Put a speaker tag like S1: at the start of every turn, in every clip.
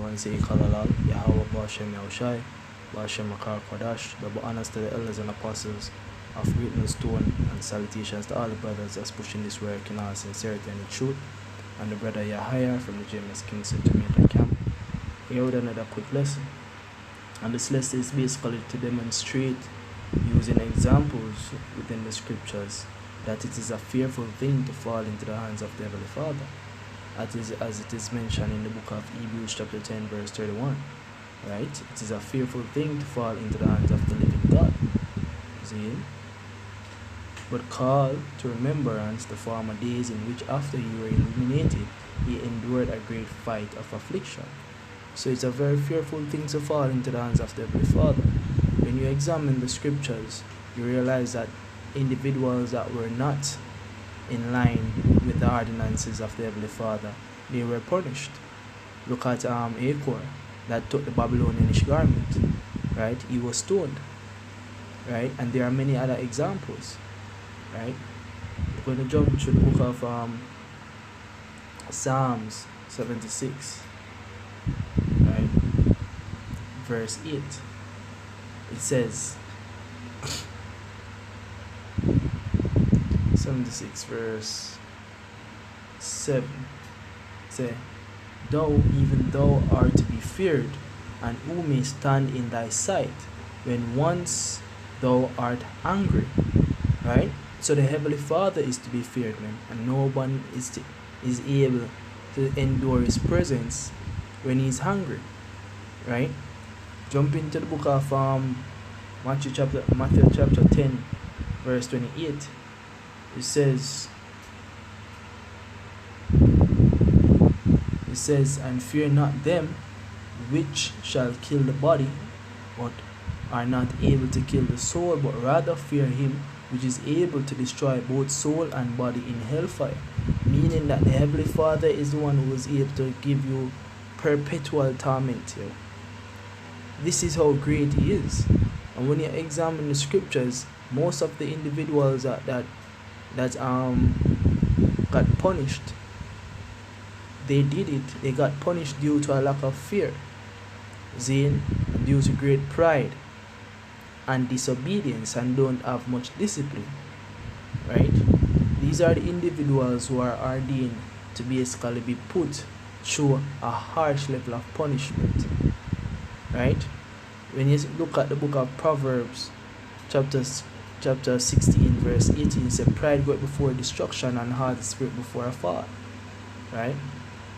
S1: One say Kalalal, Yahweh Bashem Yahushai, Bashem Makar Kodash, double honors to the elders and apostles of Written Stone, and salutations to all the brothers that's pushing this work in all sincerity and in truth, and the brother Yahya from the James Kingston Tomato Camp. Here with another quick lesson. And this lesson is basically to demonstrate, using examples within the scriptures, that it is a fearful thing to fall into the hands of the Heavenly Father, as it is mentioned in the book of Hebrews chapter 10 verse 31. Right? It is a fearful thing to fall into the hands of the living God. See? But call to remembrance the former days in which after you were illuminated, ye endured a great fight of affliction. So it's a very fearful thing to fall into the hands of the Heavenly Father. When you examine the scriptures, you realize that individuals that were not in line with the ordinances of the Heavenly Father, they were punished. Look at Achor, that took the Babylonianish garment, right? He was stoned, right? And there are many other examples, right? We're going to jump to the book of Psalms 76, right? Verse 8. It says, 76 verse 7, say, Thou, even thou art to be feared, and who may stand in thy sight when once thou art angry. Right? So the Heavenly Father is to be feared, man, and no one is able to endure his presence when he's hungry. Right? Jump into the book of Matthew chapter 10 verse 28. It says, and fear not them which shall kill the body, but are not able to kill the soul, but rather fear him which is able to destroy both soul and body in hellfire. Meaning that the Heavenly Father is the one who is able to give you perpetual torment. This is how great he is. And when you examine the scriptures, most of the individuals that got punished, they got punished due to a lack of fear, due to great pride and disobedience, and don't have much discipline. Right? These are the individuals who are ordained to basically be put through a harsh level of punishment. Right? When you look at the book of Proverbs chapter 16 verse 18, it says, pride goeth before destruction, and hard spirit before a fall. Right?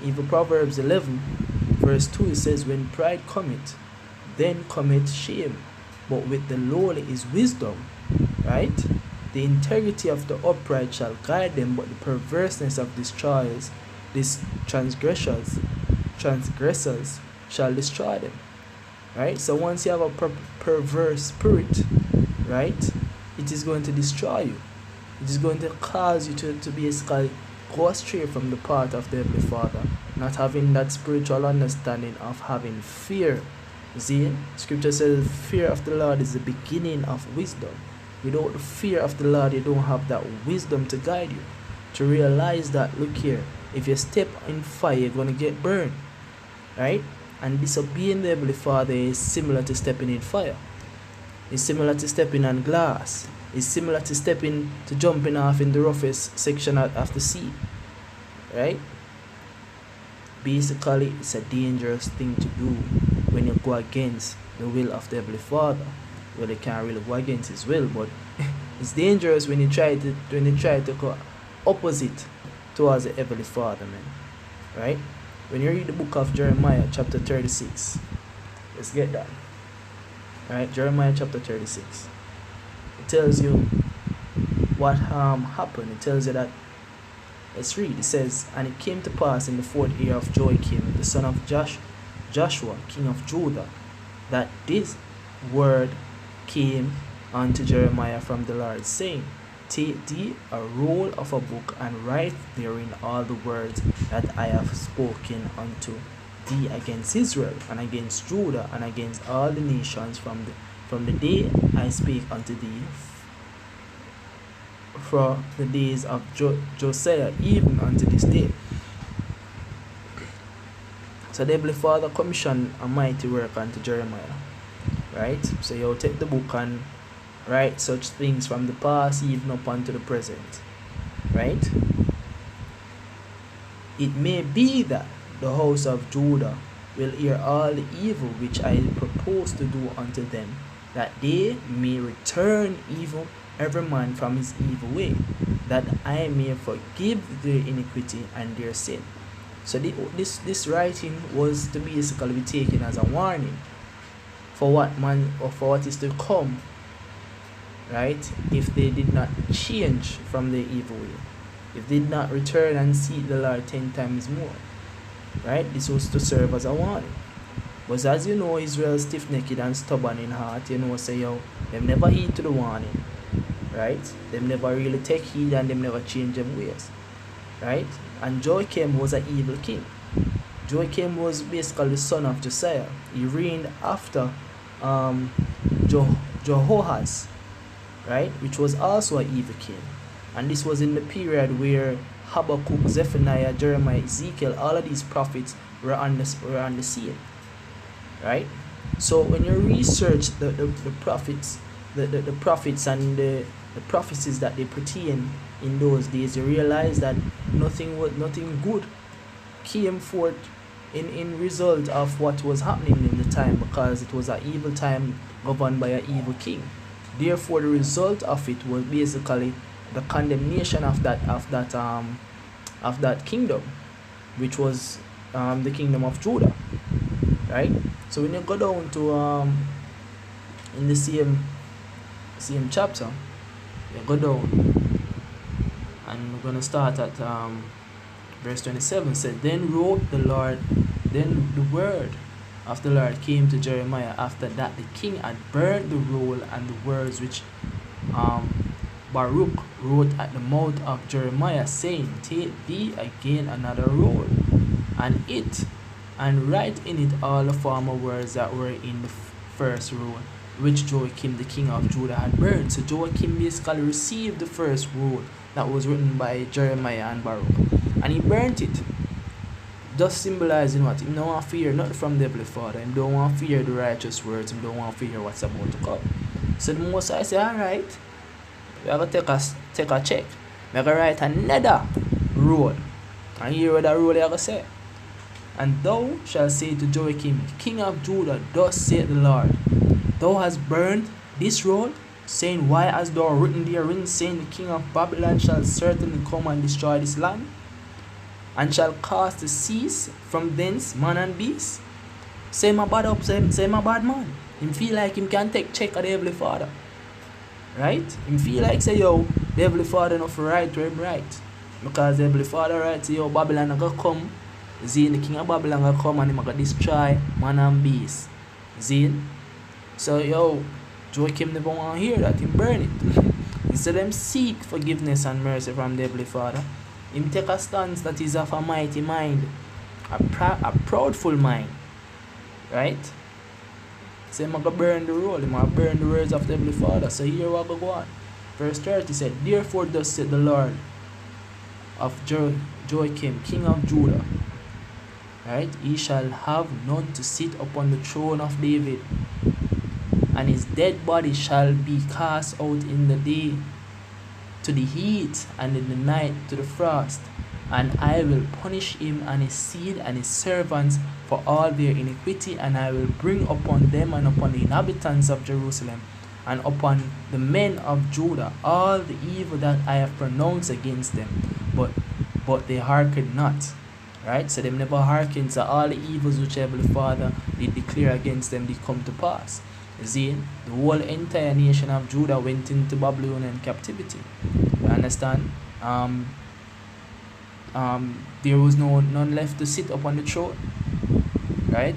S1: Even Proverbs 11 verse 2, it says, when pride cometh, then cometh shame, but with the lowly is wisdom. Right? The integrity of the upright shall guide them, but the perverseness of transgressors shall destroy them. Right? So once you have a perverse spirit, right, it is going to destroy you. It is going to cause you to basically go astray from the path of the Heavenly Father, not having that spiritual understanding of having fear. See, Scripture says fear of the Lord is the beginning of wisdom. Without the fear of the Lord, you don't have that wisdom to guide you, to realize that, look here, if you step in fire, you're going to get burned. Right? And disobeying the Heavenly Father is similar to stepping in fire. It's similar to stepping on glass. It's similar to jumping off in the roughest section of the sea. Right? Basically, it's a dangerous thing to do when you go against the will of the Heavenly Father. Well, you can't really go against his will, but it's dangerous when you try to go opposite towards the Heavenly Father, man. Right? When you read the book of Jeremiah chapter 36, let's get that. Right? Jeremiah chapter 36. It tells you what happened. It tells you that, let's read. It says, and it came to pass in the 4th year of Joachim, the son of Joshua, king of Judah, that this word came unto Jeremiah from the Lord, saying, take thee a roll of a book, and write therein all the words that I have spoken unto thee against Israel, and against Judah, and against all the nations from the day I spake unto thee, for the days of Josiah, even unto this day. So the Heavenly Father commissioned a mighty work unto Jeremiah. Right? So you take the book and write such things from the past even up unto the present. Right? It may be that the house of Judah will hear all the evil which I propose to do unto them, that they may return evil every man from his evil way, that I may forgive their iniquity and their sin. So this writing was to basically be taken as a warning for what is to come, right? If they did not change from their evil way, if they did not return and seek the Lord 10 times more, right? This was to serve as a warning. But as you know, Israel stiff-necked and stubborn in heart, say they never heed to the warning, right? They never really take heed and they never change their ways, right? And Joachim was an evil king. Joachim was basically the son of Josiah. He reigned after Jehoahaz, right? Which was also an evil king. And this was in the period where Habakkuk, Zephaniah, Jeremiah, Ezekiel, all of these prophets were on the scene, right? So when you research the prophets, the prophets and the prophecies that they pertain in those days, you realize that nothing good came forth in result of what was happening in the time, because it was an evil time governed by an evil king. Therefore, the result of it was basically the condemnation of that kingdom, which was the kingdom of Judah, right? So when you go down to in the same chapter, you go down and we're gonna start at verse 27. Said, then the word of the Lord came to Jeremiah after that the king had burned the roll and the words which Baruch wrote at the mouth of Jeremiah, saying, take thee again another roll, and write in it all the former words that were in the first roll, which Joachim the king of Judah had burned. So Joachim basically received the first roll that was written by Jeremiah and Baruch, and he burnt it, just symbolizing what? He don't want to fear nothing from the Heavenly Father. He don't want to fear the righteous words. He don't want to fear what's about to come. So the Most High say, alright, we have to take a check. We have to write another roll. And hear what that roll you have to say. And thou shalt say to Joachim, king of Judah, thus saith the Lord, thou hast burned this roll, saying, why hast thou written therein, saying, the king of Babylon shall certainly come and destroy this land, and shall cause to cease from thence man and beast? Say my bad up, say my bad man. Him feel like him can take check of the Heavenly Father. Right? Him feel like say, yo, the Heavenly Father enough right where him right. Because the Heavenly Father right, say, yo, Babylon are gonna come. Zine, the king of Babylon gonna come and him gonna destroy man and beast. Zine. So, yo, Joachim never want to hear that. Him burn it. Instead them seek forgiveness and mercy from the Heavenly Father, him take a stance that is of a mighty mind, a proudful mind, right? So him gonna burn the roll, him gonna burn the words of the Heavenly Father. So here we go on. Verse 30 said, therefore thus said the Lord of Joachim, king of Judah, right? He shall have none to sit upon the throne of David, and his dead body shall be cast out in the day to the heat, and in the night to the frost. And I will punish him and his seed and his servants for all their iniquity, and I will bring upon them and upon the inhabitants of Jerusalem and upon the men of Judah all the evil that I have pronounced against them. But they hearkened not. Right? So they never hearkened. So all the evils which Heavenly Father did declare against them did come to pass. You see, the whole entire nation of Judah went into Babylonian captivity. You understand? There was none left to sit upon the throne. Right?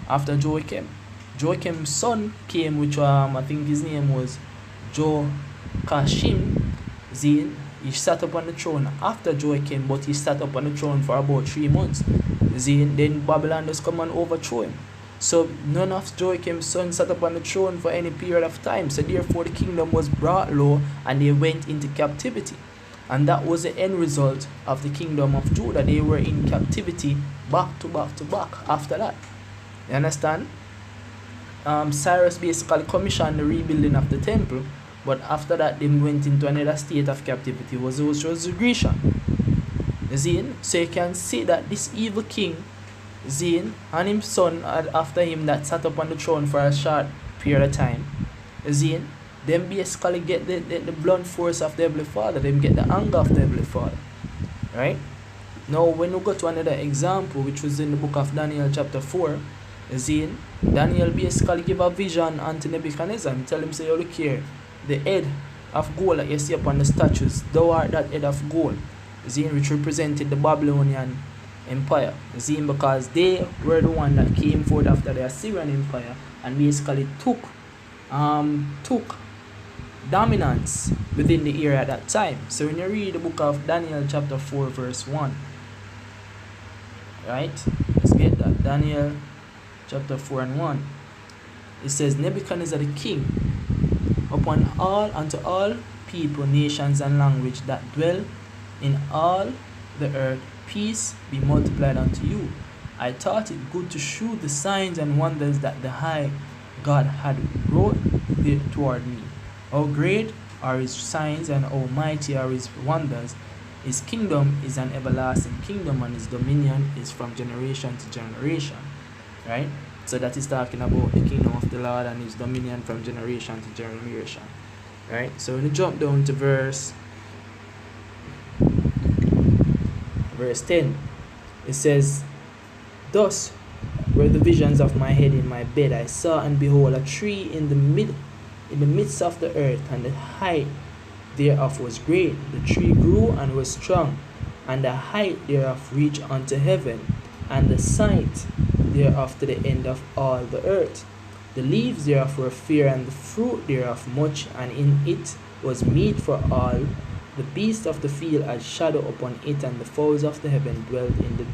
S1: After Joachim. Joachim's son came, which I think his name was Joachim. Zine. He sat up on the throne after Joachim, but he sat up on the throne for about 3 months. Then Babylon just come and overthrow him. So none of Joachim's sons sat up on the throne for any period of time. So therefore the kingdom was brought low and they went into captivity. And that was the end result of the kingdom of Judah. They were in captivity back to back to back after that. You understand? Cyrus basically commissioned the rebuilding of the temple, but after that they went into another state of captivity, which was the Grecian. You see? So you can see that this evil king, Zane, and his son after him that sat up on the throne for a short period of time, Zane, them basically get the blunt force of the Heavenly Father, them get the anger of the Heavenly Father. Right? Now when we go to another example, which was in the book of Daniel chapter 4, Zane, Daniel basically give a vision unto Nebuchadnezzar and tell him, say, look here, the head of gold that you see upon the statues, thou art that head of gold, Zane, which represented the Babylonian Empire. Zane, because they were the one that came forth after the Assyrian Empire and basically took dominance within the area at that time. So when you read the book of Daniel chapter 4 verse 1, right, let's get that. Daniel chapter 4 and 1, it says, Nebuchadnezzar the king, upon all unto all people, nations, and language that dwell in all the earth, peace be multiplied unto you. I thought it good to shew the signs and wonders that the high God had wrought toward me. How great are his signs and how mighty are his wonders. His kingdom is an everlasting kingdom, and his dominion is from generation to generation. Right? So that is talking about the kingdom of the Lord and his dominion from generation to generation. Right? So when you jump down to verse 10, it says, thus were the visions of my head in my bed. I saw and behold a tree in the midst of the earth, and the height thereof was great. The tree grew and was strong, and the height thereof reached unto heaven, and the sight thereof to the end of all the earth. The leaves thereof were fair, and the fruit thereof much, and in it was meat for all. The beasts of the field had shadow upon it, and the fowls of the heaven dwelt in the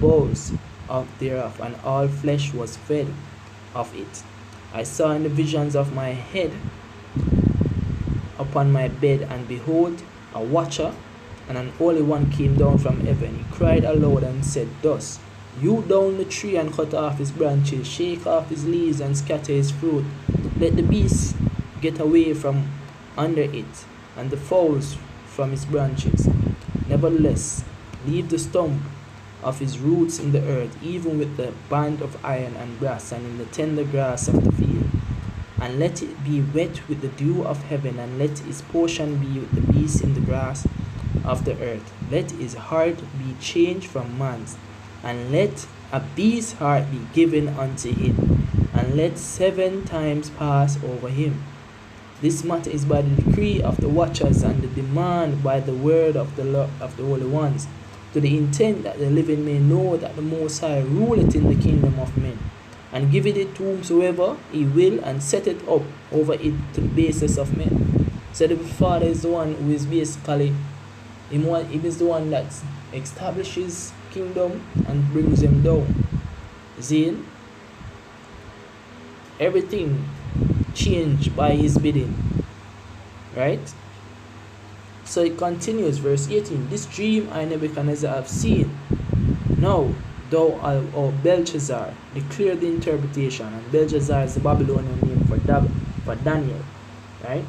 S1: boughs of thereof, and all flesh was fed of it. I saw in the visions of my head upon my bed, and behold, a watcher, and an holy one came down from heaven. He cried aloud and said thus, hew down the tree and cut off his branches, shake off his leaves and scatter his fruit. Let the beasts get away from under it, and the fowls from his branches. Nevertheless, leave the stump of his roots in the earth, even with the band of iron and brass, and in the tender grass of the field. And let it be wet with the dew of heaven, and let his portion be with the beasts in the grass of the earth. Let his heart be changed from man's, and let a beast's heart be given unto him, and let 7 times pass over him. This matter is by the decree of the watchers, and the demand by the word of the holy ones, to the intent that the living may know that the Most High ruleth in the kingdom of men, and giveth it to whomsoever he will, and set it up over it to the basis of men. So the Father is the one who is basically, he is the one that establishes kingdom and brings them down. See, everything changed by his bidding. Right? So it continues, verse 18. This dream I Nebuchadnezzar have seen. Now thou, O Belshazzar, declare the interpretation. And Belshazzar is the Babylonian name for Daniel. Right?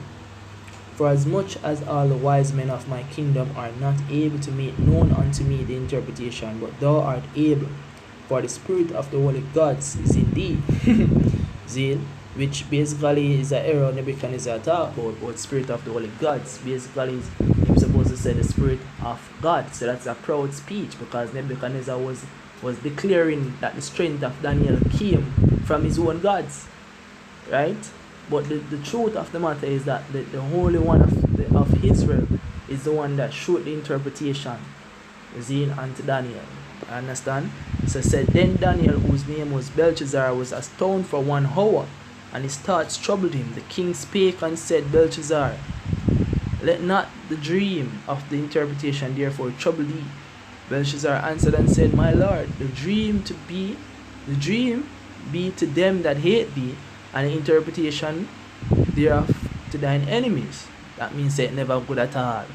S1: For as much as all the wise men of my kingdom are not able to make known unto me the interpretation, but thou art able, for the spirit of the holy gods is in thee. Zeal, which basically is an error Nebuchadnezzar talk about, but spirit of the holy gods basically is, I'm supposed to say, the spirit of God. So that's a proud speech, because Nebuchadnezzar was declaring that the strength of Daniel came from his own gods, right? But the truth of the matter is that the Holy One of Israel is the one that showed the interpretation, Zine, unto Daniel. Understand? So it said, then Daniel, whose name was Belshazzar, was astounded for 1 hour, and his thoughts troubled him. The king spake and said, Belshazzar, let not the dream of the interpretation therefore trouble thee. Belshazzar answered and said, my lord, the dream be to them that hate thee, and the interpretation thereof to thine enemies. That means it never good at all.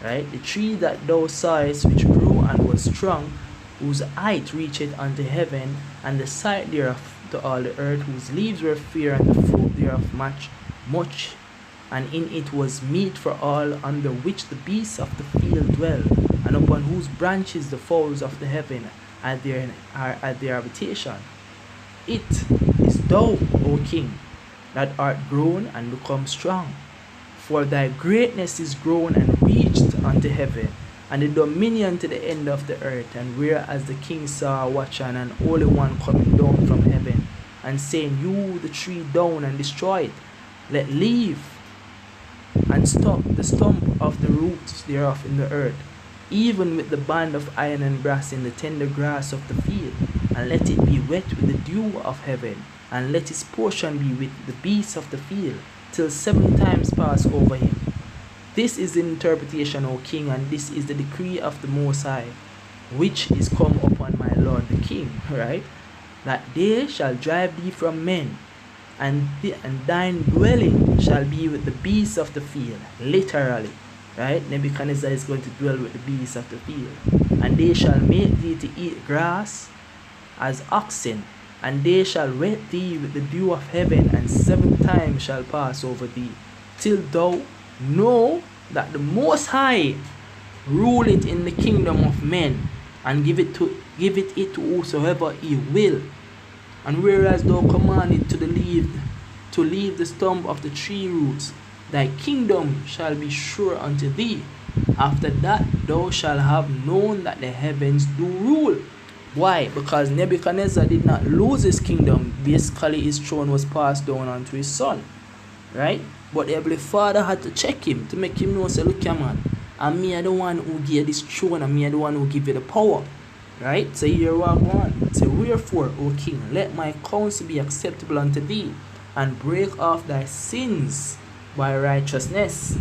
S1: right? The tree that thou sawest, which grew and was strong, whose height reacheth unto heaven, and the sight thereof to all the earth, whose leaves were fair, and the fruit thereof much, and in it was meat for all, under which the beasts of the field dwell, and upon whose branches the fowls of the heaven are at their habitation. It is thou, O King, that art grown and become strong. For thy greatness is grown and reached unto heaven, and the dominion to the end of the earth. And whereas the king saw a watcher and an holy one coming down from heaven, and saying, hew the tree down and destroy it, let leave and stop the stump of the roots thereof in the earth, even with the band of iron and brass in the tender grass of the field, and let it be wet with the dew of heaven, and let his portion be with the beasts of the field, till 7 times pass over him. This is the interpretation, O king, and this is the decree of the Most High, which is come upon my lord the king, right? That they shall drive thee from men, and thine dwelling shall be with the beasts of the field, literally, right? Nebuchadnezzar is going to dwell with the beasts of the field, and they shall make thee to eat grass as oxen, and they shall wet thee with the dew of heaven, and 7 times shall pass over thee, till thou know that the Most High ruleth in the kingdom of men, and give it to whosoever he will. And whereas thou commanded to leave the stump of the tree roots, thy kingdom shall be sure unto thee. After that thou shalt have known that the heavens do rule. Why? Because Nebuchadnezzar did not lose his kingdom. Basically, his throne was passed down onto his son, right? But the Heavenly Father had to check him to make him know, say, look here, man, and me are the one who gave this throne, and me are the one who give you the power, right? So here what one. Say, wherefore, O king, let my counsel be acceptable unto thee, and break off thy sins by righteousness,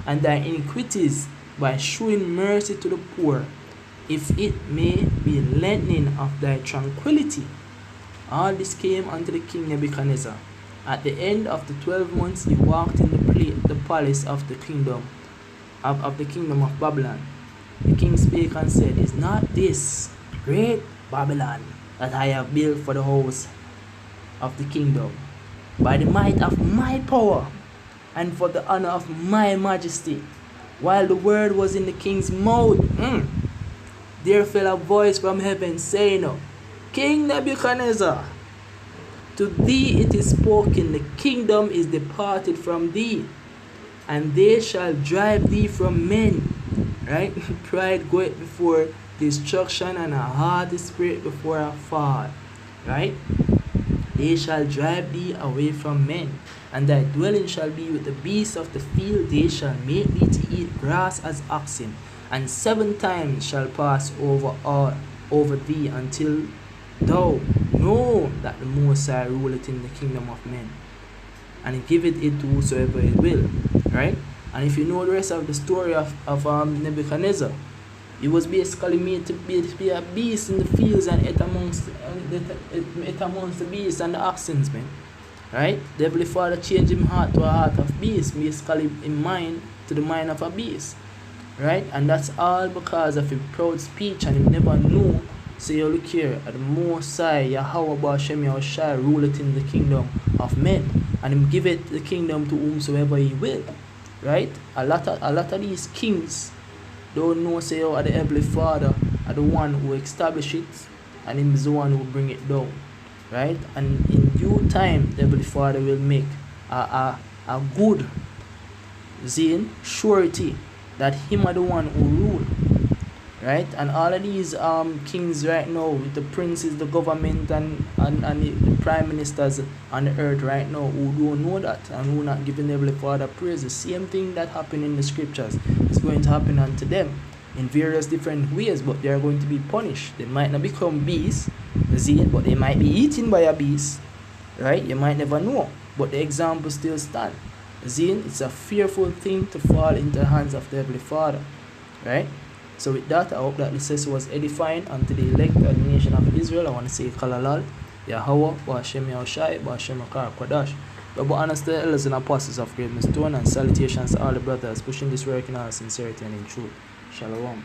S1: and thy iniquities by shewing mercy to the poor, if it may be lengthening of thy tranquility. All this came unto the king Nebuchadnezzar. At the end of the 12 months he walked in the palace of the kingdom of the kingdom of Babylon. The king spake and said, is not this great Babylon that I have built for the house of the kingdom, by the might of my power, and for the honor of my majesty? While the word was in the king's mouth, there fell a voice from heaven, saying, King Nebuchadnezzar, to thee it is spoken, the kingdom is departed from thee, and they shall drive thee from men. Right? Pride goeth before destruction, and a haughty spirit before a fall. Right? They shall drive thee away from men, and thy dwelling shall be with the beasts of the field. They shall make thee to eat grass as oxen, and 7 times shall pass over thee, until thou know that the Most High ruleth in the kingdom of men, and he giveth it to whosoever he will. Right? And if you know the rest of the story of Nebuchadnezzar, he was basically made to be a beast in the fields, and ate amongst the beasts and the oxen, man. Right? The Heavenly Father changed him heart to a heart of beast, basically in mind to the mind of a beast. Right? And that's all because of his proud speech, and he never knew. So you look here at the Most High, Yahweh Ba'ashem Yahushai, ruleth in the kingdom of men, and him giveth the kingdom to whomsoever he will. Right? A lot of these kings don't know, say, the Heavenly Father are the one who establish it, and him is the one who bring it down. Right? And in due time, the Heavenly Father will make a good surety that him are the one who rule. Right? And all of these kings right now, with the princes, the government, and the prime ministers on the earth right now, who don't know that and who not giving the Heavenly Father praise, the same thing that happened in the scriptures is going to happen unto them in various different ways, but they are going to be punished. They might not become beasts, but they might be eaten by a beast. Right? You might never know, but the example still stands. It's a fearful thing to fall into the hands of the Heavenly Father. Right? So with that, I hope that this lesson was edifying unto the elect of the nation of Israel. I want to say Kalalal, Yahweh, Ba'ashem Yahushai, Ba'ashem Makar Kodash. Double honors to the elders and apostles of Great Stone, and salutations to all the brothers pushing this work in all sincerity and in truth. Shalom.